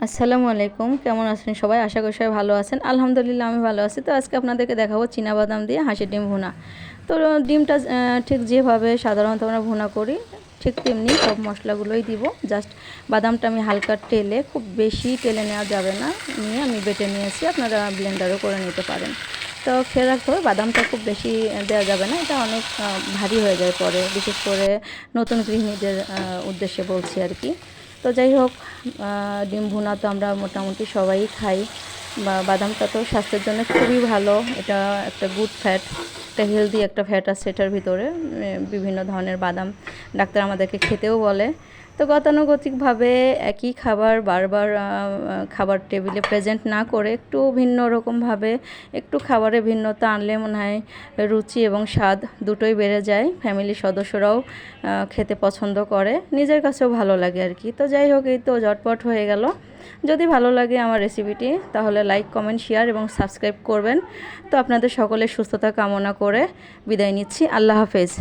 আসসালামু আলাইকুম, কেমন আছেন সবাই? আশা করি সবাই ভালো আছেন। আলহামদুলিল্লাহ আমি ভালো আছি। তো আজকে আপনাদেরকে দেখাবো চীনাবাদাম দিয়ে হাঁসের ডিম ভুনা। তো ডিমটা ঠিক যেভাবে সাধারণত আমরা ভুনা করি ঠিক তেমনি সব মশলাগুলোই দিব। জাস্ট বাদামটা আমি হালকা টেলে, খুব বেশি টেলে নেওয়া যাবে না, নিয়ে আমি বেটে নিয়েছি। আপনারা ব্লেন্ডারও করে নিতে পারেন। তো খেয়াল রাখতে হবে বাদামটা খুব বেশি দেওয়া যাবে না, এটা অনেক ভারী হয়ে যায় পরে, বিশেষ করে নতুন গৃহিণীদের উদ্দেশ্যে বলছি আর কি। তো যাই হোক, ডিম ভুনা তো আমরা মোটামুটি সবাই খাই, বা বাদামটা তো স্বাস্থ্যের জন্য খুবই ভালো। এটা একটা গুড ফ্যাট, একটা হেলদি একটা ফ্যাট আছে এটার ভিতরে। বিভিন্ন ধরনের বাদাম ডাক্তার আমাদেরকে খেতেও বলে। তো গতানুগতিকভাবে একই খাবার বারবার খাবার টেবিলে প্রেজেন্ট না করে একটু ভিন্ন রকমভাবে একটু খাবারে ভিন্নতা আনলে মনে হয় রুচি এবং স্বাদ দুটোই বেড়ে যায়। ফ্যামিলির সদস্যরাও খেতে পছন্দ করে, নিজের কাছেও ভালো লাগে আর কি। তো যাই হোক, এই তো ঝটপট হয়ে গেল। যদি ভালো লাগে আমার রেসিপিটি তাহলে লাইক, কমেন্ট, শেয়ার এবং সাবস্ক্রাইব করবেন। তো আপনাদের সকলের সুস্থতা কামনা করে বিদায় নিচ্ছি। আল্লাহ হাফেজ।